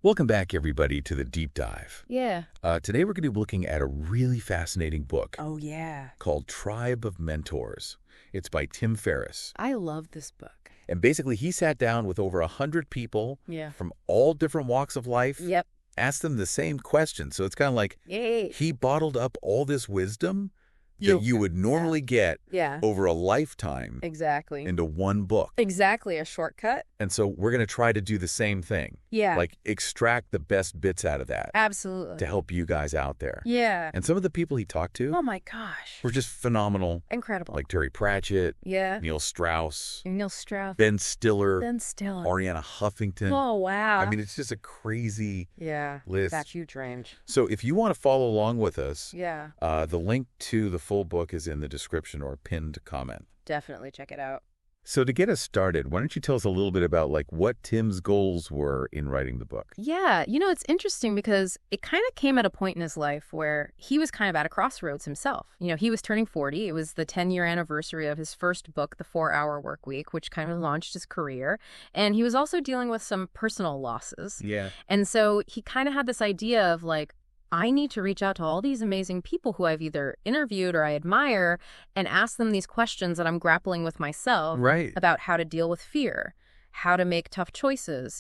Welcome back, everybody, to the Deep Dive. Yeah. Today we're going to be looking at a really fascinating book Oh, yeah. called Tribe of Mentors. It's by Tim Ferriss. I love this book. And basically, he sat down with over 100 people Yeah. from all different walks of life, Yep. asked them the same question. So it's kind of like Yay. he bottled up all this wisdom that you would normally get Yeah. over a lifetime Exactly. into one book. Exactly. A shortcut. And so we're going to try to do the same thing. Yeah. Like extract the best bits out of that Absolutely. to help you guys out there. Yeah. And some of the people he talked to Oh, my gosh. were just phenomenal. Incredible. Like Terry Pratchett, Yeah. Neil Strauss, Neil Strauss. Ben Stiller, Ben Stiller. Ariana Huffington. Oh, wow. I mean, it's just a crazy yeah. list. That huge range. So if you want to follow along with us, Yeah. the link to the full book is in the description or pinned comment. Definitely check it out. So to get us started, why don't you tell us a little bit about like what Tim's goals were in writing the book? Yeah, it's interesting because it kind of came at a point in his life where he was kind of at a crossroads himself. He was turning 40. It was the 10-year anniversary of his first book, The 4-Hour Workweek, which kind of launched his career. And he was also dealing with some personal losses. Yeah. And so he kind of had this idea of like, I need to reach out to all these amazing people who I've either interviewed or I admire and ask them these questions that I'm grappling with myself Right. about how to deal with fear, how to make tough choices,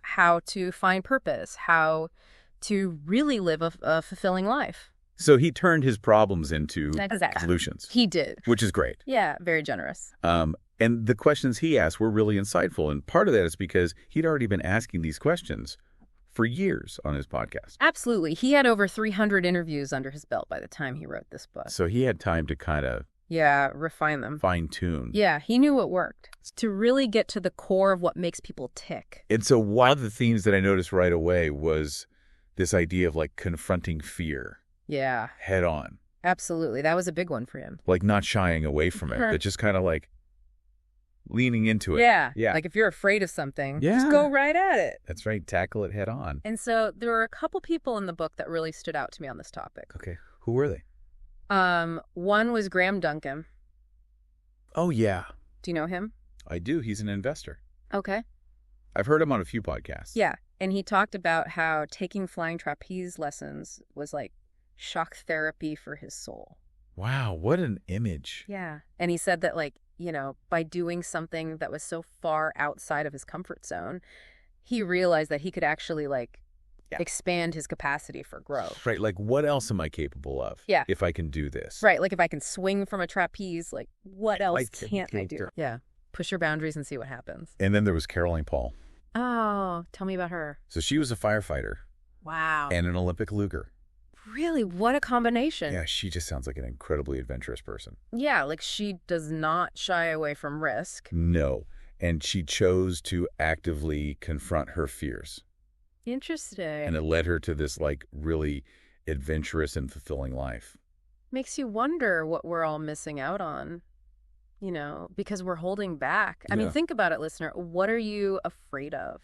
how to find purpose, how to really live a fulfilling life. So he turned his problems into Exactly. solutions, He did. which is great. Yeah, very generous. And the questions he asked were really insightful. And part of that is because he'd already been asking these questions for years on his podcast. Absolutely. He had over 300 interviews under his belt by the time he wrote this book. So he had time to kind of Refine them. fine tune. Yeah, he knew what worked to really get to the core of what makes people tick. And so one of the themes that I noticed right away was this idea of like confronting fear Yeah, head on, absolutely. That was a big one for him. like not shying away from it, but just kind of like leaning into it. Yeah. Yeah. Like if you're afraid of something, Yeah. just go right at it. That's right. Tackle it head on. And so there were a couple people in the book that really stood out to me on this topic. Okay. Who were they? One was Graham Duncan. Oh, yeah. Do you know him? I do. He's an investor. Okay. I've heard him on a few podcasts. Yeah. And he talked about how taking flying trapeze lessons was like shock therapy for his soul. Wow. What an image. Yeah. And he said that by doing something that was so far outside of his comfort zone, he realized that he could actually expand his capacity for growth. Right. Like, what else am I capable of? Yeah. If I can do this. Right. Like if I can swing from a trapeze, like what else can can't I do? do. Yeah. Push your boundaries and see what happens. And then there was Caroline Paul. Oh, tell me about her. So she was a firefighter Wow. and an Olympic luger. Really? What a combination. Yeah, she just sounds like an incredibly adventurous person. Yeah, like she does not shy away from risk. No. And she chose to actively confront her fears. Interesting. And it led her to this really adventurous and fulfilling life. Makes you wonder what we're all missing out on, because we're holding back. I mean, Yeah. think about it, listener. What are you afraid of?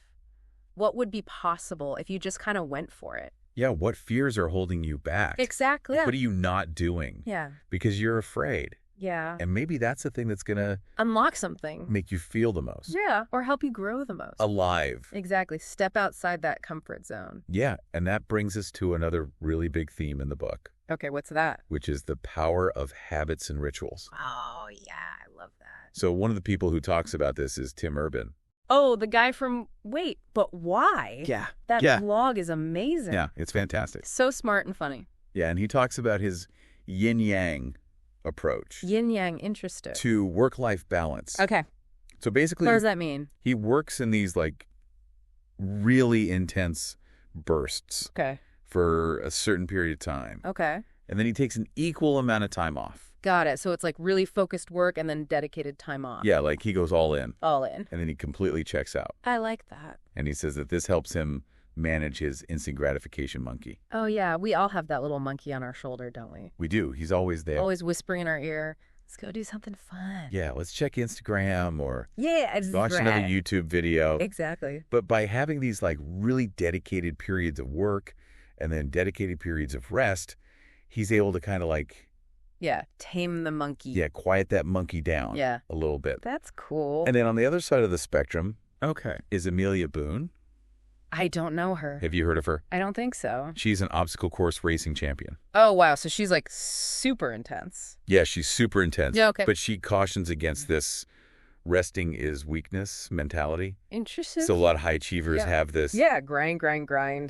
What would be possible if you just kind of went for it? Yeah, what fears are holding you back? Exactly. What are you not doing? Yeah. Because you're afraid. Yeah. And maybe that's the thing that's going to Unlock something. make you feel the most. Yeah. Or help you grow the most. Alive. Exactly. Step outside that comfort zone. Yeah, and that brings us to another really big theme in the book, Okay, what's that? which is the power of habits and rituals. Oh, yeah. I love that. So one of the people who talks about this is Tim Urban. Oh, the guy from Wait, But Why? Yeah. That Yeah. vlog is amazing. Yeah, it's fantastic. So smart and funny. Yeah, and he talks about his yin-yang approach Yin yang, interested. to work-life balance. Okay. So basically, What does that mean? he works in these really intense bursts Okay. for a certain period of time. Okay. And then he takes an equal amount of time off. Got it. So it's like really focused work and then dedicated time off. Yeah, like he goes all in All in. and then he completely checks out. I like that. And he says that this helps him manage his instant gratification monkey. Oh, yeah. We all have that little monkey on our shoulder, don't we? We do. He's always there. Always whispering in our ear, let's go do something fun. Yeah, let's check Instagram or Yeah. It's watch another YouTube video. Exactly. But by having these really dedicated periods of work and then dedicated periods of rest, he's able to kind of Yeah. Tame the monkey. quiet that monkey down Yeah. a little bit. That's cool. And then on the other side of the spectrum is Amelia Boone. I don't know her. Have you heard of her? I don't think so. She's an obstacle course racing champion. Oh, wow. So she's like super intense. Yeah, she's super intense. Yeah, okay. But she cautions against this resting is weakness mentality. Interesting. So a lot of high achievers have this. Yeah, grind.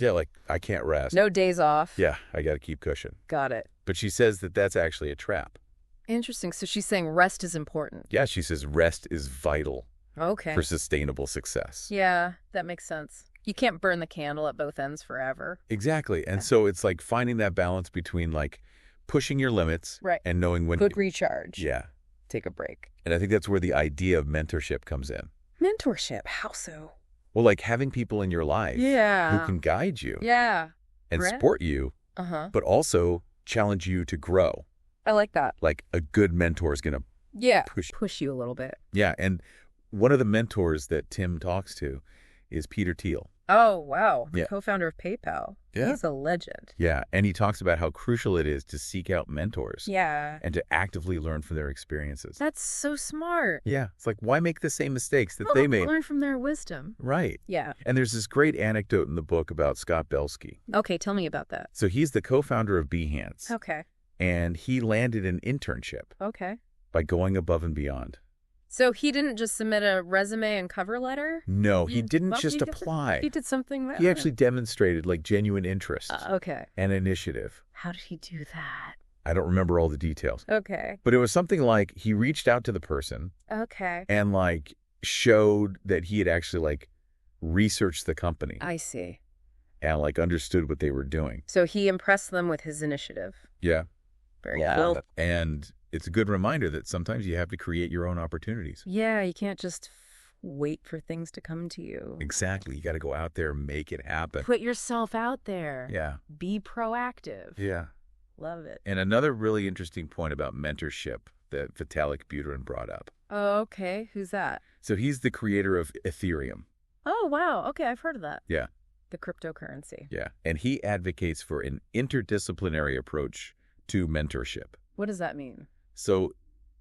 Yeah, like, I can't rest. No days off. Yeah, I got to keep cushion. Got it. But she says that that's actually a trap. Interesting. So she's saying rest is important. Yeah, she says rest is vital Okay. for sustainable success. Yeah, that makes sense. You can't burn the candle at both ends forever. Exactly. And so it's like finding that balance between like pushing your limits and knowing when Quick recharge. Yeah. Take a break. And I think that's where the idea of mentorship comes in. Mentorship? How so? Well, like having people in your life who can guide you and support you, but also challenge you to grow. I like that. Like a good mentor is going to push you a little bit. Yeah. And one of the mentors that Tim talks to is Peter Thiel. Oh, wow. Yeah. Co-founder of PayPal. Yeah. He's a legend. Yeah. And he talks about how crucial it is to seek out mentors. Yeah. And to actively learn from their experiences. That's so smart. Yeah. It's like, why make the same mistakes that they made? Learn from their wisdom. Right. Yeah. And there's this great anecdote in the book about Scott Belsky. Okay, tell me about that. So he's the co-founder of Behance. Okay. And he landed an internship. Okay. By going above and beyond. So he didn't just submit a resume and cover letter? No, he didn't just apply. He did something that... He actually demonstrated like genuine interest. Okay. And initiative. How did he do that? I don't remember all the details. Okay. But it was something like he reached out to the person. Okay. And like showed that he had actually like researched the company. I see. And like understood what they were doing. So he impressed them with his initiative. Yeah. Very cool. And it's a good reminder that sometimes you have to create your own opportunities. Yeah, you can't just wait for things to come to you. Exactly. You got to go out there and make it happen. Put yourself out there. Yeah. Be proactive. Yeah. Love it. And another really interesting point about mentorship that Vitalik Buterin brought up. Oh, okay. Who's that? So he's the creator of Ethereum. Oh, wow. Okay, I've heard of that. Yeah. The cryptocurrency. Yeah. And he advocates for an interdisciplinary approach to mentorship. What does that mean? So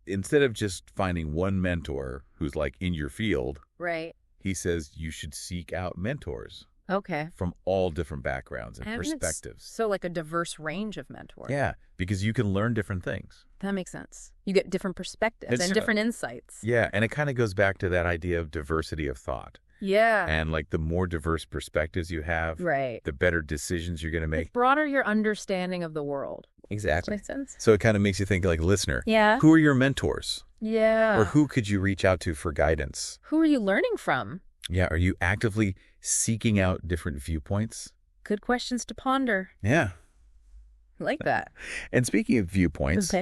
instead of just finding one mentor who's like in your field, right? He says you should seek out mentors. Okay. From all different backgrounds and perspectives. So like a diverse range of mentors. Yeah, because you can learn different things. That makes sense. You get different perspectives and different insights. Yeah, and it kind of goes back to that idea of diversity of thought. Yeah. And like the more diverse perspectives you have, the better decisions you're going to make. The broader your understanding of the world. Exactly. Does that make sense? So it kind of makes you think like, listener, yeah. Who are your mentors? Yeah. Or who could you reach out to for guidance? Who are you learning from? Yeah. Are you actively seeking out different viewpoints? Good questions to ponder. Yeah. I like that. And speaking of viewpoints,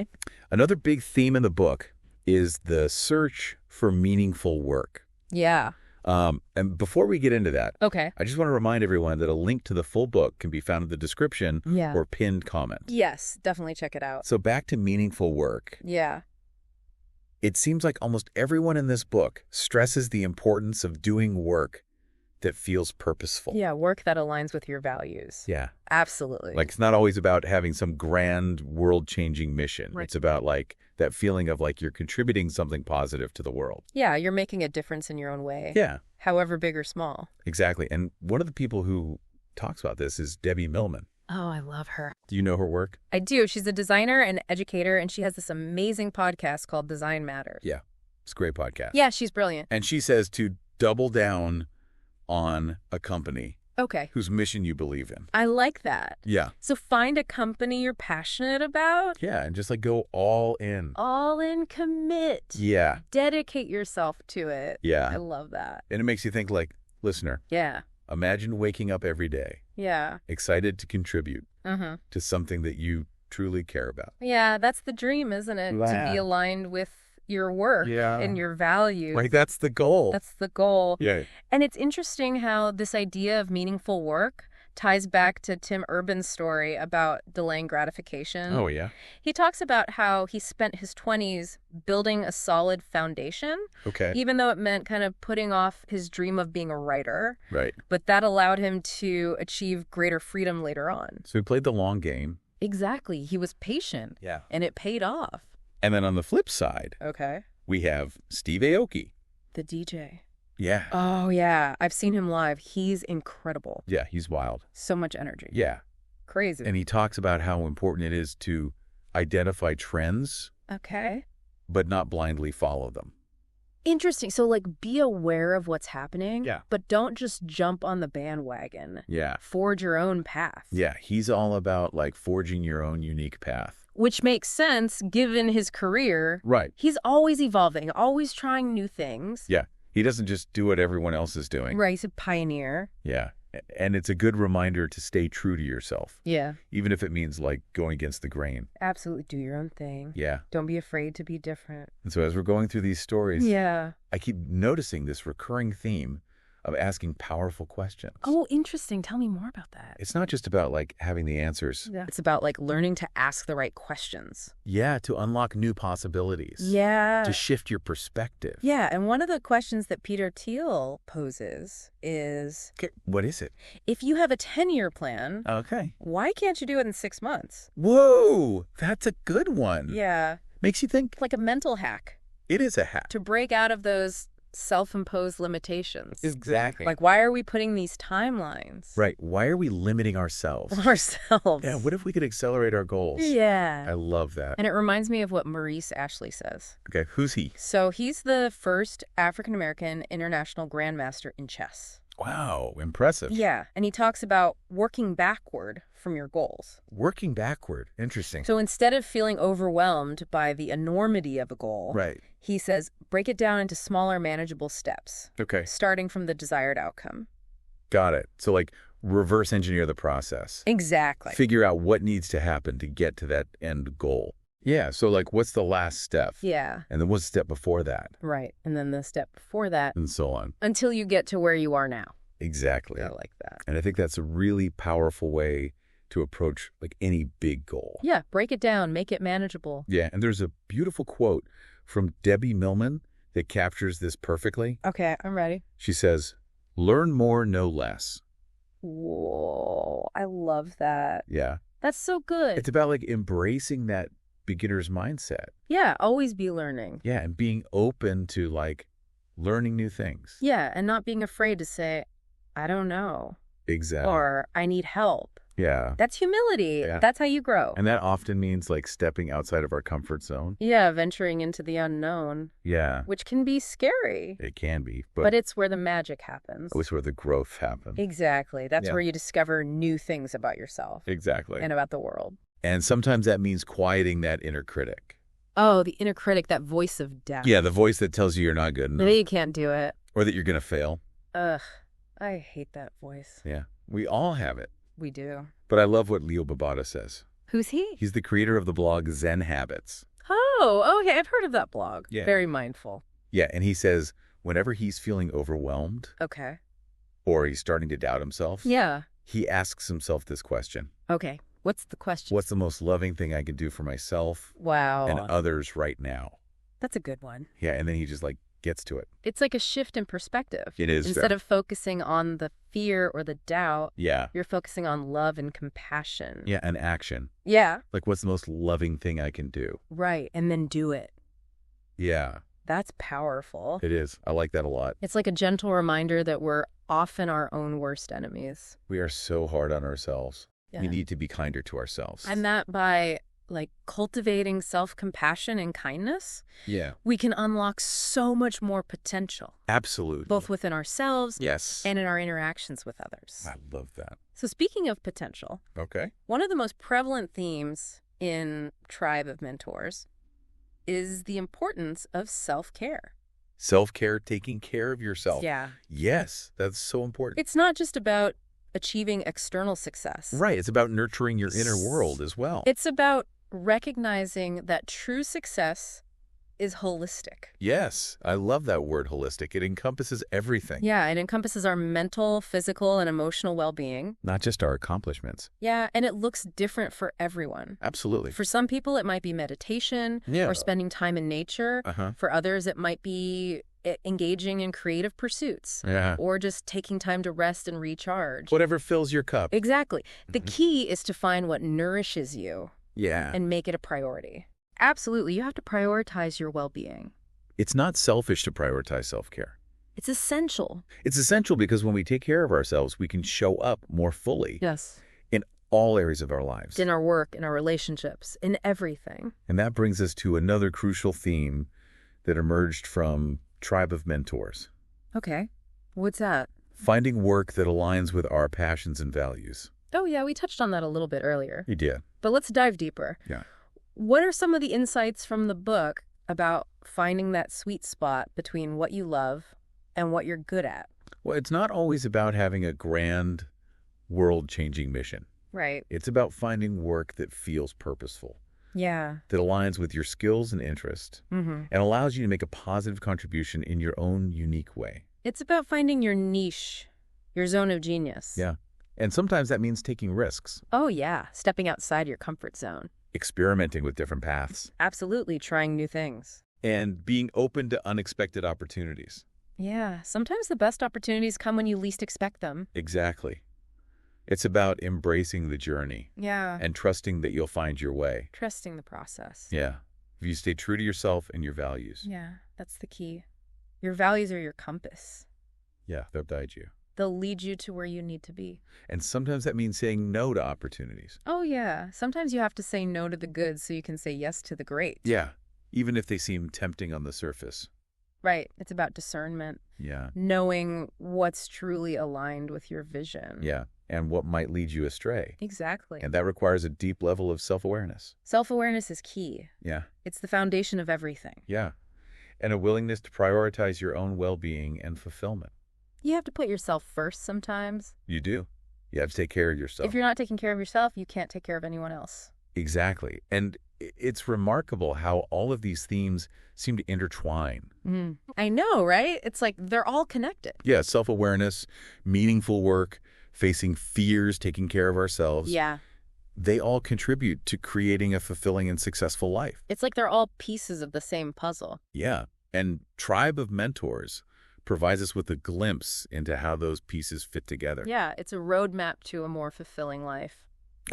another big theme in the book is the search for meaningful work. Yeah. And before we get into that, I just want to remind everyone that a link to the full book can be found in the description or pinned comment. Yes, definitely check it out. So back to meaningful work. Yeah. It seems like almost everyone in this book stresses the importance of doing work that feels purposeful. Yeah, work that aligns with your values. Yeah. Absolutely. Like it's not always about having some grand world-changing mission. Right. It's about like that feeling of like you're contributing something positive to the world. Yeah, you're making a difference in your own way. Yeah. However big or small. Exactly. And one of the people who talks about this is Debbie Millman. Oh, I love her. Do you know her work? I do. She's a designer and educator, and she has this amazing podcast called Design Matters. Yeah. It's a great podcast. Yeah, she's brilliant. And she says to double down on a company whose mission you believe in. I like that. Yeah. So find a company you're passionate about. Yeah, and just like go all in. All in, commit. Yeah. Dedicate yourself to it. Yeah. I love that. And it makes you think like, listener. Yeah. Imagine waking up every day. Yeah. Excited to contribute to something that you truly care about. Yeah, that's the dream, isn't it? To be aligned with your work and your values. Like that's the goal. That's the goal. Yeah. And it's interesting how this idea of meaningful work ties back to Tim Urban's story about delaying gratification. Oh, yeah. He talks about how he spent his 20s building a solid foundation. Okay. Even though it meant kind of putting off his dream of being a writer. Right. But that allowed him to achieve greater freedom later on. So he played the long game. Exactly. He was patient. Yeah. And it paid off. And then on the flip side, we have Steve Aoki. The DJ. Yeah. Oh, yeah. I've seen him live. He's incredible. Yeah, he's wild. So much energy. Yeah. Crazy. And he talks about how important it is to identify trends, Okay. but not blindly follow them. Interesting. So, like, be aware of what's happening, Yeah. but don't just jump on the bandwagon. Yeah. Forge your own path. Yeah, he's all about, like, forging your own unique path. Which makes sense given his career. Right. He's always evolving, always trying new things. Yeah. He doesn't just do what everyone else is doing. Right. He's a pioneer. Yeah. And it's a good reminder to stay true to yourself, Yeah. even if it means, like, going against the grain. Absolutely. Do your own thing. Yeah. Don't be afraid to be different. And so as we're going through these stories, Yeah. I keep noticing this recurring theme of asking powerful questions. Oh, interesting. Tell me more about that. It's not just about, like, having the answers. Yeah. It's about, like, learning to ask the right questions. Yeah, to unlock new possibilities. Yeah. To shift your perspective. Yeah. And one of the questions that Peter Thiel poses is, Okay, what is it? if you have a 10-year plan, Okay. why can't you do it in 6 months? Whoa, that's a good one. Yeah. Makes you think. Like a mental hack It is a hack. to break out of those self-imposed limitations. Exactly. Like, why are we putting these timelines? Right. Why are we limiting ourselves? Ourselves. Yeah, what if we could accelerate our goals? Yeah. I love that. And it reminds me of what Maurice Ashley says. Okay, who's he? So he's the first African-American international grandmaster in chess. Wow, impressive. Yeah. And he talks about working backward from your goals. Working backward. Interesting. So instead of feeling overwhelmed by the enormity of a goal, Right. he says, break it down into smaller, manageable steps, Okay, starting from the desired outcome. got it. So, like, reverse engineer the process. Exactly. Figure out what needs to happen to get to that end goal. Yeah, so, like, what's the last step? Yeah. And then what's the step before that? Right. And then the step before that, And so on. until you get to where you are now. Exactly. I like that. And I think that's a really powerful way to approach, like, any big goal. Yeah. Break it down. Make it manageable. Yeah, and there's a beautiful quote from Debbie Millman that captures this perfectly. Okay. I'm ready. She says, learn more, no less. Whoa. I love that. Yeah. That's so good. It's about, like, embracing that beginner's mindset. Yeah. Always be learning. Yeah, and being open to, like, learning new things. Yeah. And not being afraid to say, I don't know. Exactly. Or I need help. Yeah. That's humility. Yeah. That's how you grow. And that often means, like, stepping outside of our comfort zone. Yeah, venturing into the unknown, Yeah. which can be scary, It can be, but it's where the magic happens. it's where the growth happens. Exactly. That's Yeah. where you discover new things about yourself Exactly. and about the world. And sometimes that means quieting that inner critic. Oh, the inner critic, that voice of doubt. Yeah, the voice that tells you you're not good enough. Maybe you can't do it. Or that you're going to fail. Ugh, I hate that voice. Yeah. We all have it. We do. But I love what Leo Babauta says. Who's he? He's the creator of the blog Zen Habits. Oh, okay. I've heard of that blog. Yeah. Very mindful. Yeah, and he says whenever he's feeling overwhelmed Okay. or he's starting to doubt himself, Yeah. he asks himself this question. Okay. What's the question? What's the most loving thing I can do for myself Wow. and others right now? That's a good one. Yeah, and then he just, like, gets to it. It's like a shift in perspective. It is. Instead of focusing on the fear or the doubt, Yeah. you're focusing on love and compassion. Yeah, an action. Yeah. Like, what's the most loving thing I can do? Right. And then do it. Yeah, That's powerful. it is. I like that a lot. It's like a gentle reminder that we're often our own worst enemies. We are so hard on ourselves. Yeah. We need to be kinder to ourselves. And that by like cultivating self-compassion and kindness, Yeah, we can unlock so much more potential, absolutely. both within ourselves Yes. and in our interactions with others. I love that. So speaking of potential, Okay. one of the most prevalent themes in Tribe of Mentors is the importance of self-care. Self-care, taking care of yourself. Yeah. Yes, that's so important. It's not just about achieving external success. Right. It's about nurturing your inner world as well. It's about recognizing that true success is holistic. Yes. I love that word holistic. It encompasses everything. Yeah, it encompasses our mental, physical, and emotional well-being. Not just our accomplishments. Yeah, and it looks different for everyone. Absolutely. For some people, it might be meditation Yeah. or spending time in nature. Uh-huh. For others, it might be engaging in creative pursuits Yeah. or just taking time to rest and recharge. Whatever fills your cup. Exactly. The Mhm. key is to find what nourishes you Yeah. and make it a priority. Absolutely. You have to prioritize your well-being. It's not selfish to prioritize self-care. It's essential. It's essential because when we take care of ourselves, we can show up more fully Yes. in all areas of our lives. In our work, in our relationships, in everything. And that brings us to another crucial theme that emerged from Tribe of Mentors. Okay. What's that? Finding work that aligns with our passions and values. Oh, yeah, we touched on that a little bit earlier. You did. But let's dive deeper. Yeah. What are some of the insights from the book about finding that sweet spot between what you love and what you're good at? Well, it's not always about having a grand, world-changing mission. Right. It's about finding work that feels purposeful, Yeah. that aligns with your skills and interests, Mm-hmm. and allows you to make a positive contribution in your own unique way. It's about finding your niche, your zone of genius. Yeah. And sometimes that means taking risks, Oh, yeah. Stepping outside your comfort zone. experimenting with different paths, Absolutely trying new things. and being open to unexpected opportunities. Yeah. Sometimes the best opportunities come when you least expect them. Exactly. It's about embracing the journey Yeah. and trusting that you'll find your way. Trusting the process. Yeah. If you stay true to yourself and your values. Yeah. That's the key. Your values are your compass. Yeah, they'll guide you. They'll lead you to where you need to be. And sometimes that means saying no to opportunities. Oh, yeah. Sometimes you have to say no to the good so you can say yes to the great. Yeah. Even if they seem tempting on the surface. Right. It's about discernment, Yeah. knowing what's truly aligned with your vision. Yeah. And what might lead you astray. Exactly. And that requires a deep level of self-awareness. Self-awareness is key. Yeah. It's the foundation of everything. Yeah. And a willingness to prioritize your own well-being and fulfillment. You have to put yourself first sometimes. You do. You have to take care of yourself. If you're not taking care of yourself, you can't take care of anyone else. Exactly. And it's remarkable how all of these themes seem to intertwine. I know, right? It's like they're all connected. Yeah, self-awareness, meaningful work, facing fears, taking care of ourselves. Yeah. They all contribute to creating a fulfilling and successful life. It's like they're all pieces of the same puzzle. Yeah. And Tribe of Mentors provides us with a glimpse into how those pieces fit together. Yeah, it's a roadmap to a more fulfilling life.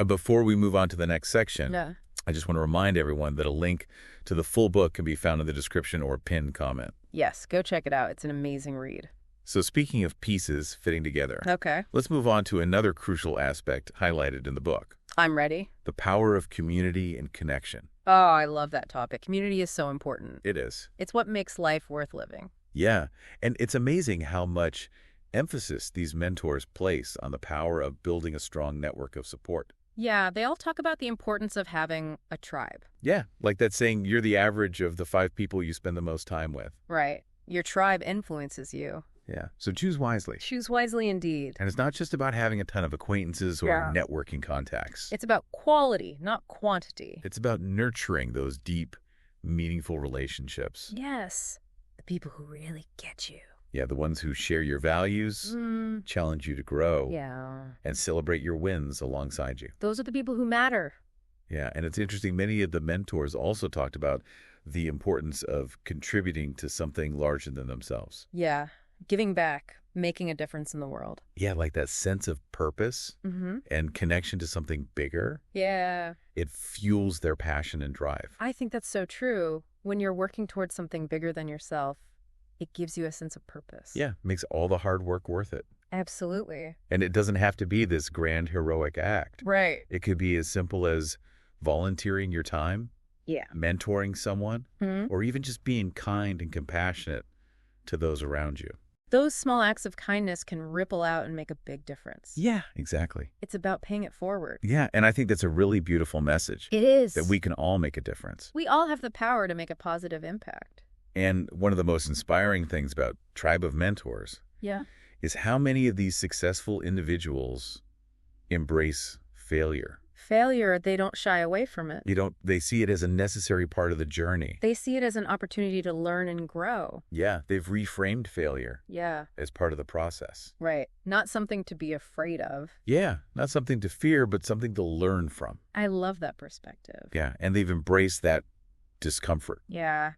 Before we move on to the next section, Yeah. I just want to remind everyone that a link to the full book can be found in the description or pinned comment. Yes, go check it out. It's an amazing read. So speaking of pieces fitting together, Okay. let's move on to another crucial aspect highlighted in the book, I'm ready. the power of community and connection. Oh, I love that topic. Community is so important. It is. It's what makes life worth living. Yeah, and it's amazing how much emphasis these mentors place on the power of building a strong network of support. Yeah, they all talk about the importance of having a tribe. Yeah, like that saying, you're the average of the 5 people you spend the most time with. Right. Your tribe influences you. Yeah, so choose wisely. Choose wisely indeed. And it's not just about having a ton of acquaintances or Yeah. networking contacts. It's about quality, not quantity. It's about nurturing those deep, meaningful relationships. Yes. The people who really get you. Yeah, the ones who share your values, challenge you to grow, Yeah. and celebrate your wins alongside you. Those are the people who matter. Yeah, and it's interesting, many of the mentors also talked about the importance of contributing to something larger than themselves. Yeah. Giving back, making a difference in the world. Yeah, like that sense of purpose and connection to something bigger. Yeah. It fuels their passion and drive. I think that's so true. When you're working towards something bigger than yourself, it gives you a sense of purpose. Yeah, makes all the hard work worth it. Absolutely. And it doesn't have to be this grand heroic act. Right. It could be as simple as volunteering your time, Yeah. mentoring someone, or even just being kind and compassionate to those around you. Those small acts of kindness can ripple out and make a big difference. Yeah, exactly. It's about paying it forward. Yeah, and I think that's a really beautiful message. It is. That we can all make a difference. We all have the power to make a positive impact. And one of the most inspiring things about Tribe of Mentors Yeah. is how many of these successful individuals embrace failure. Failure, they don't shy away from it. They see it as a necessary part of the journey. They see it as an opportunity to learn and grow. Yeah, they've reframed failure Yeah. as part of the process. Right. Not something to be afraid of. Yeah, not something to fear, but something to learn from. I love that perspective. Yeah, and they've embraced that discomfort Yeah.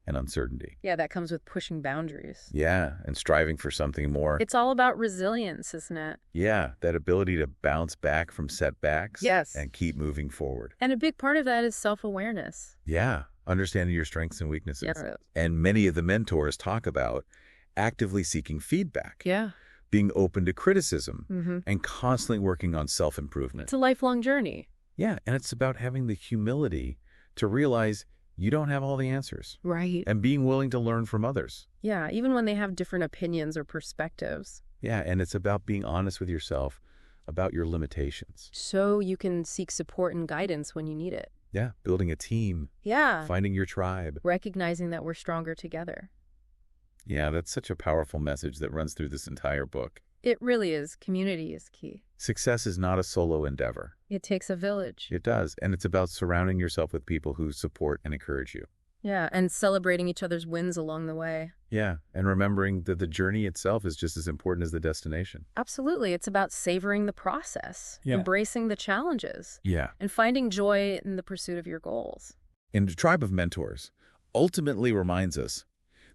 and uncertainty. Yeah, that comes with pushing boundaries. Yeah, and striving for something more. It's all about resilience, isn't it? Yeah, that ability to bounce back from setbacks. Yes. And keep moving forward. And a big part of that is self-awareness. Yeah, understanding your strengths and weaknesses. Yeah. And many of the mentors talk about actively seeking feedback, Yeah. being open to criticism, Mm-hmm. and constantly working on self-improvement. It's a lifelong journey. Yeah, and it's about having the humility to realize you don't have all the answers Right. and being willing to learn from others. Yeah, even when they have different opinions or perspectives. Yeah, and it's about being honest with yourself about your limitations. So you can seek support and guidance when you need it. Yeah, building a team, Yeah. finding your tribe. Recognizing that we're stronger together. Yeah, that's such a powerful message that runs through this entire book. It really is. Community is key. Success is not a solo endeavor. It takes a village. It does, and it's about surrounding yourself with people who support and encourage you. Yeah, and celebrating each other's wins along the way. Yeah, and remembering that the journey itself is just as important as the destination. Absolutely. It's about savoring the process, Yeah. embracing the challenges, Yeah. and finding joy in the pursuit of your goals. And the Tribe of Mentors ultimately reminds us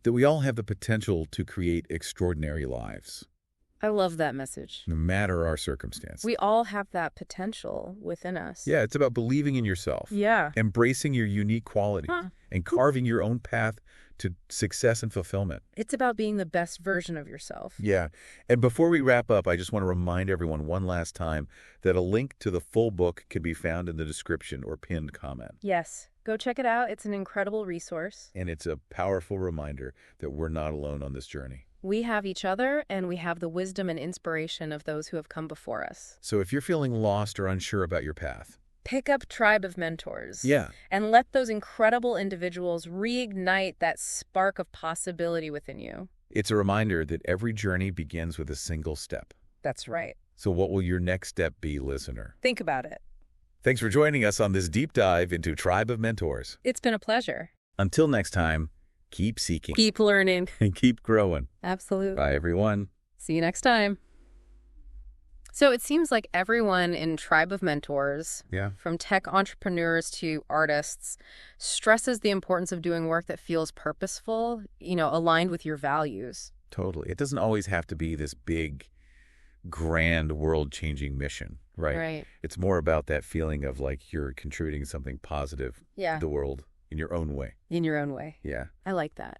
that we all have the potential to create extraordinary lives, I love that message. no matter our circumstance. We all have that potential within us. Yeah, it's about believing in yourself, Yeah. embracing your unique qualities, Huh. and carving your own path to success and fulfillment. It's about being the best version of yourself. Yeah. And before we wrap up, I just want to remind everyone one last time that a link to the full book can be found in the description or pinned comment. Yes. Go check it out. It's an incredible resource. And it's a powerful reminder that we're not alone on this journey. We have each other, and we have the wisdom and inspiration of those who have come before us. So if you're feeling lost or unsure about your path, Pick up Tribe of Mentors. yeah, And let those incredible individuals reignite that spark of possibility within you. it's a reminder that every journey begins with a single step. That's right. So what will your next step be, listener? Think about it. Thanks for joining us on this deep dive into Tribe of Mentors. It's been a pleasure. Until next time, keep seeking Keep learning. and keep growing. Absolutely. Bye, everyone. See you next time. So it seems like everyone in Tribe of Mentors, Yeah. from tech entrepreneurs to artists, stresses the importance of doing work that feels purposeful, aligned with your values. Totally. It doesn't always have to be this big, grand, world-changing mission, right? Right. It's more about that feeling of like you're contributing something positive Yeah. to the world in your own way. In your own way. Yeah. I like that.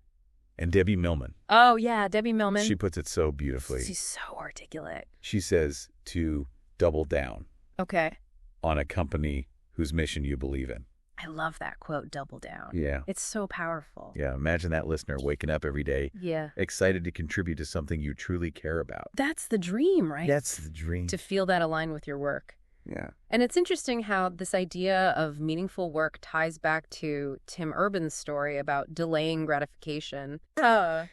And Debbie Millman, Oh, yeah. Debbie Millman. she puts it so beautifully. She's so articulate. She says to double down Okay. on a company whose mission you believe in. I love that quote, double down. Yeah. It's so powerful. Yeah. Imagine that listener waking up every day, Yeah. excited to contribute to something you truly care about. That's the dream, right? That's the dream. To feel that aligned with your work. Yeah. And it's interesting how this idea of meaningful work ties back to Tim Urban's story about delaying gratification.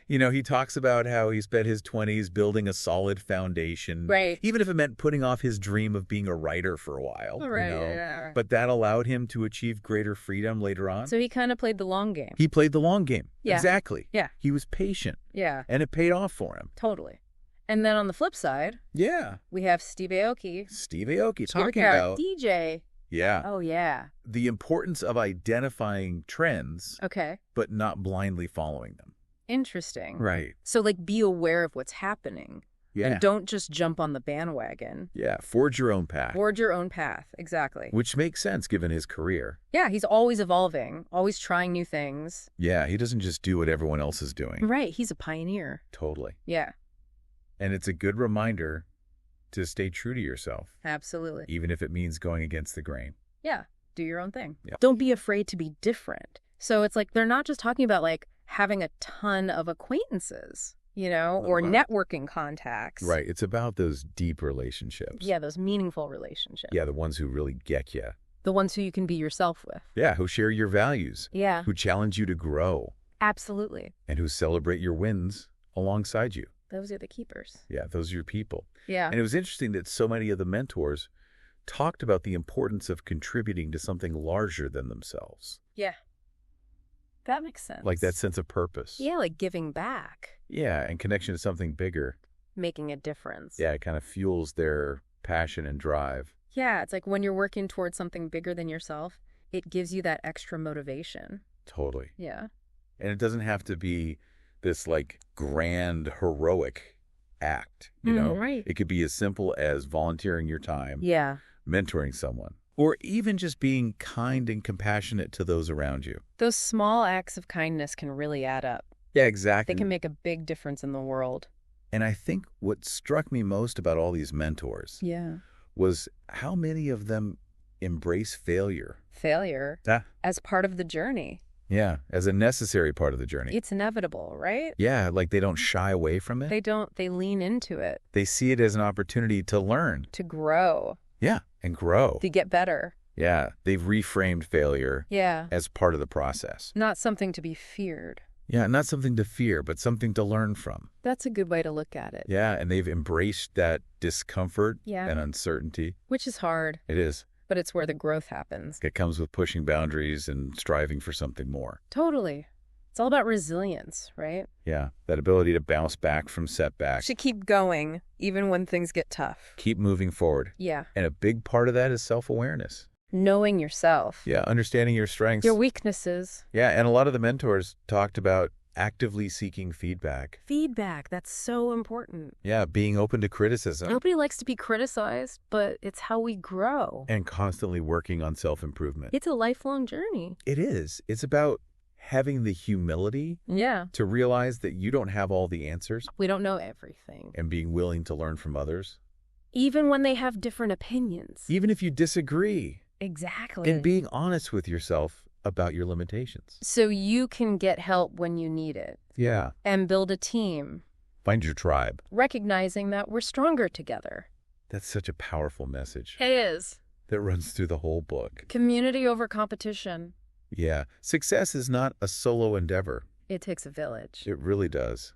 He talks about how he spent his 20s building a solid foundation. Right. Even if it meant putting off his dream of being a writer for a while. Right, yeah. But that allowed him to achieve greater freedom later on. So he kind of played the long game. He played the long game. Yeah. Exactly. Yeah. He was patient. Yeah, And it paid off for him. totally. And then on the flip side, Yeah. we have Steve Aoki. Steve Aoki talking our about DJ. yeah, Oh, yeah. the importance of identifying trends, Okay. but not blindly following them. Interesting. Right. So, be aware of what's happening. Yeah. And don't just jump on the bandwagon. Yeah. Forge your own path. Forge your own path. Exactly. Which makes sense given his career. Yeah, he's always evolving, always trying new things. Yeah. He doesn't just do what everyone else is doing. Right. He's a pioneer. Totally. Yeah, And it's a good reminder to stay true to yourself, absolutely. even if it means going against the grain. Yeah. Do your own thing. Yeah. Don't be afraid to be different. So it's like they're not just talking about having a ton of acquaintances, or Right. networking contacts. Right. It's about those deep relationships. Yeah, those meaningful relationships. Yeah. The ones who really get you. The ones who you can be yourself with. Yeah. Who share your values, Yeah, who challenge you to grow, absolutely. and who celebrate your wins alongside you. Those are the keepers. Yeah. Those are your people. Yeah. And it was interesting that so many of the mentors talked about the importance of contributing to something larger than themselves. Yeah. That makes sense. Like that sense of purpose. Yeah, like giving back, Yeah. And connection to something bigger. making a difference. Yeah. It kind of fuels their passion and drive. Yeah, it's like when you're working towards something bigger than yourself, it gives you that extra motivation. Totally. Yeah. And it doesn't have to be this grand, heroic act, Right. It could be as simple as volunteering your time, Yeah. mentoring someone, or even just being kind and compassionate to those around you. Those small acts of kindness can really add up. Yeah, They exactly. can make a big difference in the world. And I think what struck me most about all these mentors Yeah. was how many of them embrace failure. Failure Ah, as part of the journey. yeah, as a necessary part of the journey. It's inevitable, right? Yeah, like they don't shy away from it. They lean into it They see it as an opportunity to learn. to grow, Yeah, and grow. to get better. Yeah, they've reframed failure Yeah. as part of the process. Not something to be feared. Yeah, not something to fear, but something to learn from. That's a good way to look at it. Yeah, and they've embraced that discomfort Yeah. and uncertainty. Which is hard, It is. but it's where the growth happens. It comes with pushing boundaries and striving for something more. Totally. It's all about resilience, right? Yeah, that ability to bounce back from setbacks, To keep going, even when things get tough. keep moving forward. Yeah. And a big part of that is self-awareness. Knowing yourself. Yeah, understanding your strengths. Your weaknesses. Yeah, and a lot of the mentors talked about actively seeking feedback. Feedback. That's so important. Yeah, being open to criticism Nobody likes to be criticized, but it's how we grow. and constantly working on self-improvement. It's a lifelong journey. It is. It's about having the humility Yeah. to realize that you don't have all the answers We don't know everything. and being willing to learn from others, Even when they have different opinions. even if you disagree, Exactly. and being honest with yourself about your limitations. So you can get help when you need it Yeah. and build a team, Find your tribe. recognizing that we're stronger together. That's such a powerful message It is. that runs through the whole book. Community over competition. Yeah. Success is not a solo endeavor. It takes a village. It really does.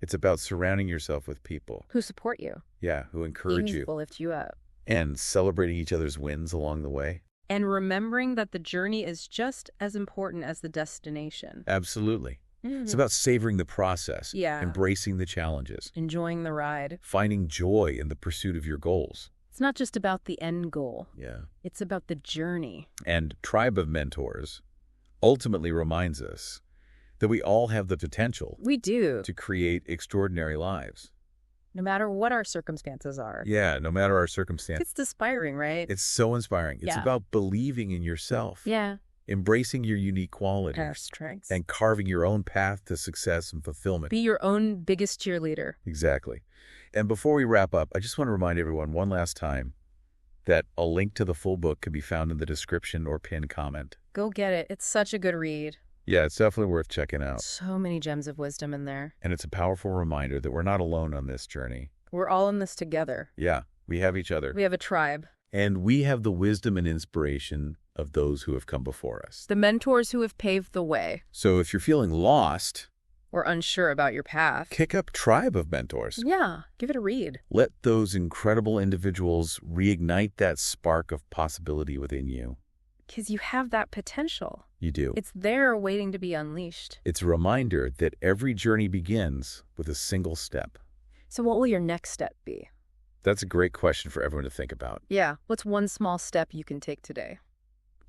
It's about surrounding yourself with people. Who support you. Yeah, who encourage you Will lift you up. and celebrating each other's wins along the way. And remembering that the journey is just as important as the destination. Absolutely. It's about savoring the process, Yeah. embracing the challenges, Enjoying the ride. finding joy in the pursuit of your goals. It's not just about the end goal. Yeah. It's about the journey. And Tribe of Mentors ultimately reminds us that we all have the potential We do. to create extraordinary lives. No matter what our circumstances are. Yeah, no matter our circumstance. It's inspiring, right? It's so inspiring. It's Yeah. about believing in yourself, Yeah. embracing your unique qualities, Our strengths. and carving your own path to success and fulfillment. Be your own biggest cheerleader. Exactly. And before we wrap up, I just want to remind everyone one last time that a link to the full book can be found in the description or pinned comment. Go get it. It's such a good read. Yeah, it's definitely worth checking out. So many gems of wisdom in there. And it's a powerful reminder that we're not alone on this journey. We're all in this together. Yeah, we have each other. We have a tribe. And we have the wisdom and inspiration of those who have come before us. The mentors who have paved the way. So if you're feeling lost, Or unsure about your path. kick up Tribe of Mentors. Yeah. Give it a read. Let those incredible individuals reignite that spark of possibility within you. Because you have that potential. You do. It's there waiting to be unleashed. It's a reminder that every journey begins with a single step. So what will your next step be? That's a great question for everyone to think about. Yeah. What's one small step you can take today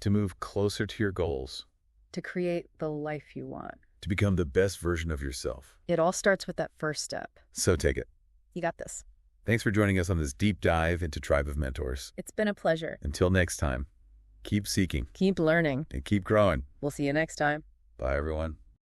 To move closer to your goals, to create the life you want? to become the best version of yourself. It all starts with that first step. So take it. You got this. Thanks for joining us on this deep dive into Tribe of Mentors. It's been a pleasure. Until next time, keep seeking Keep learning. and keep growing. We'll see you next time. Bye, everyone.